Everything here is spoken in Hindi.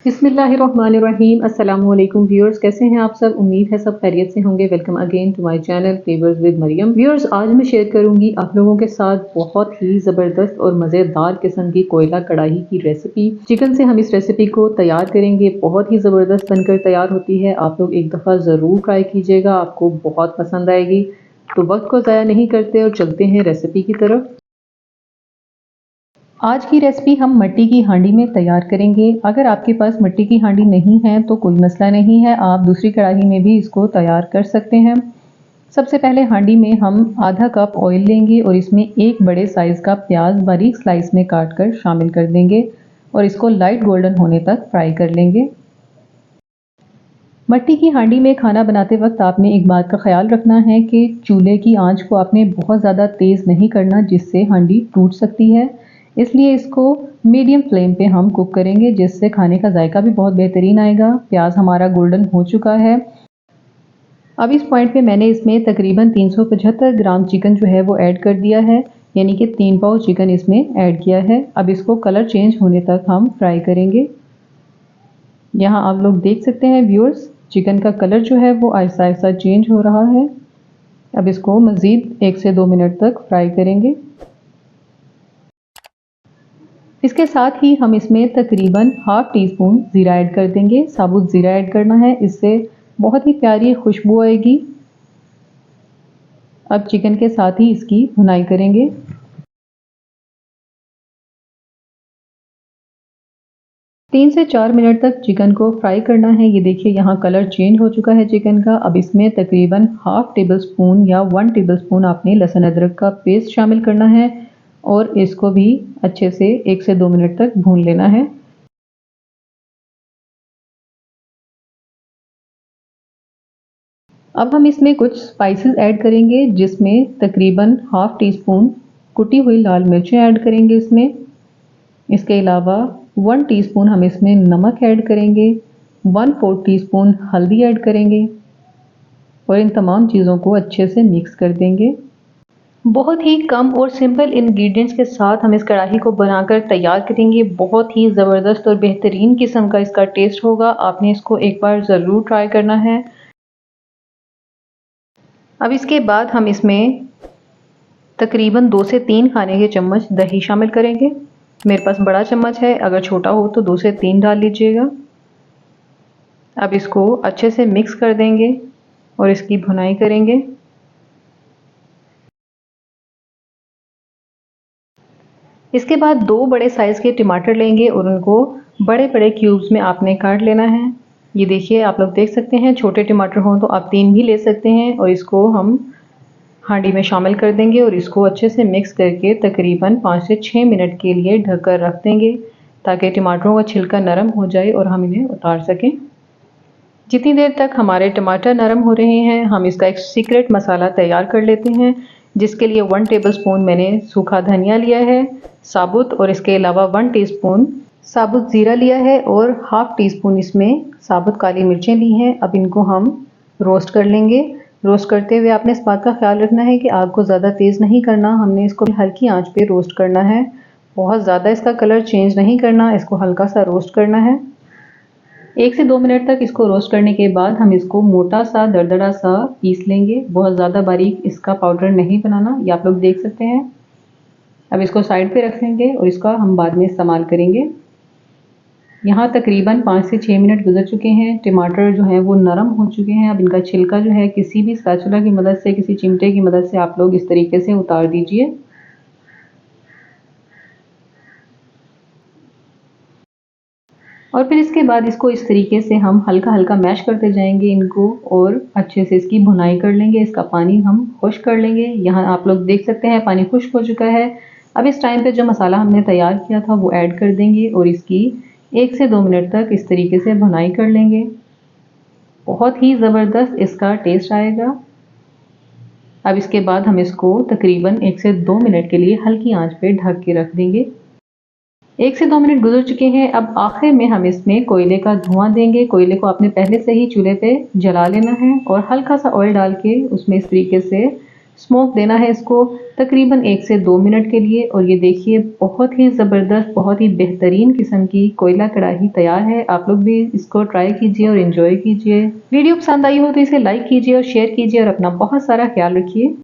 बिस्मिल्लाहिर्रहमानिर्रहीम। अस्सलामु अलैकुम व्यूअर्स, कैसे हैं आप सब? उम्मीद है सब खैरियत से होंगे। Welcome again to my channel flavours with Maryam. Viewers, आज मैं शेयर करूंगी आप लोगों के साथ बहुत ही ज़बरदस्त और मज़ेदार किस्म की कोयला कढ़ाई की रेसिपी। चिकन से हम इस रेसिपी को तैयार करेंगे, बहुत ही ज़बरदस्त बनकर तैयार होती है। आप लोग एक दफ़ा ज़रूर ट्राई कीजिएगा, आपको बहुत पसंद आएगी। तो वक्त को ज़ाया नहीं करते और चलते हैं रेसिपी की तरफ। आज की रेसिपी हम मिट्टी की हांडी में तैयार करेंगे। अगर आपके पास मिट्टी की हांडी नहीं है तो कोई मसला नहीं है, आप दूसरी कढ़ाई में भी इसको तैयार कर सकते हैं। सबसे पहले हांडी में हम आधा कप ऑयल लेंगे और इसमें एक बड़े साइज़ का प्याज बारीक स्लाइस में काट कर शामिल कर देंगे और इसको लाइट गोल्डन होने तक फ्राई कर लेंगे। मिट्टी की हांडी में खाना बनाते वक्त आपने एक बात का ख्याल रखना है कि चूल्हे की आंच को आपने बहुत ज़्यादा तेज़ नहीं करना, जिससे हांडी टूट सकती है। इसलिए इसको मीडियम फ्लेम पे हम कुक करेंगे, जिससे खाने का जायका भी बहुत बेहतरीन आएगा। प्याज हमारा गोल्डन हो चुका है। अब इस पॉइंट पे मैंने इसमें तकरीबन 375 ग्राम चिकन जो है वो ऐड कर दिया है, यानी कि 3 पाव चिकन इसमें ऐड किया है। अब इसको कलर चेंज होने तक हम फ्राई करेंगे। यहाँ आप लोग देख सकते हैं व्यूअर्स, चिकन का कलर जो है वो आहिस्ता आहिस्ता चेंज हो रहा है। अब इसको मज़ीद 1 से 2 मिनट तक फ्राई करेंगे। इसके साथ ही हम इसमें तकरीबन हाफ टी स्पून ज़ीरा ऐड कर देंगे। साबुत ज़ीरा ऐड करना है, इससे बहुत ही प्यारी खुशबू आएगी। अब चिकन के साथ ही इसकी भुनाई करेंगे। तीन से 4 मिनट तक चिकन को फ्राई करना है। ये देखिए यहाँ कलर चेंज हो चुका है चिकन का। अब इसमें तकरीबन हाफ टेबल स्पून या 1 टेबल स्पून आपने लहसुन अदरक का पेस्ट शामिल करना है और इसको भी अच्छे से 1 से 2 मिनट तक भून लेना है। अब हम इसमें कुछ स्पाइसेस ऐड करेंगे, जिसमें तकरीबन हाफ टी स्पून कुटी हुई लाल मिर्चें ऐड करेंगे इसमें। इसके अलावा 1 टीस्पून हम इसमें नमक ऐड करेंगे, 1/4 टीस्पून हल्दी ऐड करेंगे और इन तमाम चीज़ों को अच्छे से मिक्स कर देंगे। बहुत ही कम और सिंपल इंग्रेडिएंट्स के साथ हम इस कढ़ाई को बनाकर तैयार करेंगे। बहुत ही ज़बरदस्त और बेहतरीन किस्म का इसका टेस्ट होगा। आपने इसको एक बार ज़रूर ट्राई करना है। अब इसके बाद हम इसमें तकरीबन 2 से 3 खाने के चम्मच दही शामिल करेंगे। मेरे पास बड़ा चम्मच है, अगर छोटा हो तो 2 से 3 डाल लीजिएगा। अब इसको अच्छे से मिक्स कर देंगे और इसकी भुनाई करेंगे। इसके बाद 2 बड़े साइज़ के टमाटर लेंगे और उनको बड़े बड़े क्यूब्स में आपने काट लेना है। ये देखिए आप लोग देख सकते हैं, छोटे टमाटर हों तो आप 3 भी ले सकते हैं। और इसको हम हांडी में शामिल कर देंगे और इसको अच्छे से मिक्स करके तकरीबन 5 से 6 मिनट के लिए ढककर रख देंगे, ताकि टमाटरों का छिलका नरम हो जाए और हम इन्हें उतार सकें। जितनी देर तक हमारे टमाटर नरम हो रहे हैं, हम इसका एक सीक्रेट मसाला तैयार कर लेते हैं, जिसके लिए 1 टेबल स्पून मैंने सूखा धनिया लिया है साबुत, और इसके अलावा 1 टीस्पून साबुत ज़ीरा लिया है और हाफ टी स्पून इसमें साबुत काली मिर्चें ली हैं। अब इनको हम रोस्ट कर लेंगे। रोस्ट करते हुए आपने इस बात का ख्याल रखना है कि आग को ज़्यादा तेज़ नहीं करना, हमने इसको हल्की आंच पे रोस्ट करना है। बहुत ज़्यादा इसका कलर चेंज नहीं करना, इसको हल्का सा रोस्ट करना है। 1 से 2 मिनट तक इसको रोस्ट करने के बाद हम इसको मोटा सा दरदरा सा पीस लेंगे। बहुत ज़्यादा बारीक इसका पाउडर नहीं बनाना, ये आप लोग देख सकते हैं। अब इसको साइड पे रख लेंगे और इसका हम बाद में इस्तेमाल करेंगे। यहाँ तकरीबन 5 से 6 मिनट गुजर चुके हैं। टमाटर जो हैं वो नरम हो चुके हैं। अब इनका छिलका जो है किसी भी स्पैचुला की मदद से, किसी चिमटे की मदद से आप लोग इस तरीके से उतार दीजिए। और फिर इसके बाद इसको इस तरीके से हम हल्का हल्का मैश करते जाएंगे इनको और अच्छे से इसकी भुनाई कर लेंगे। इसका पानी हम खुश्क कर लेंगे। यहाँ आप लोग देख सकते हैं पानी खुश्क हो चुका है। अब इस टाइम पे जो मसाला हमने तैयार किया था वो ऐड कर देंगे और इसकी 1 से 2 मिनट तक इस तरीके से भुनाई कर लेंगे। बहुत ही ज़बरदस्त इसका टेस्ट आएगा। अब इसके बाद हम इसको तकरीबन 1 से 2 मिनट के लिए हल्की आंच पे ढक के रख देंगे। 1 से 2 मिनट गुजर चुके हैं। अब आखिर में हम इसमें कोयले का धुआं देंगे। कोयले को आपने पहले से ही चूल्हे पे जला लेना है और हल्का सा ऑयल डाल के उसमें इस तरीके से स्मोक देना है इसको तकरीबन 1 से 2 मिनट के लिए। और ये देखिए बहुत ही ज़बरदस्त, बहुत ही बेहतरीन किस्म की कोयला कढ़ाई तैयार है। आप लोग भी इसको ट्राई कीजिए और एंजॉय कीजिए। वीडियो पसंद आई हो तो इसे लाइक कीजिए और शेयर कीजिए और अपना बहुत सारा ख्याल रखिए।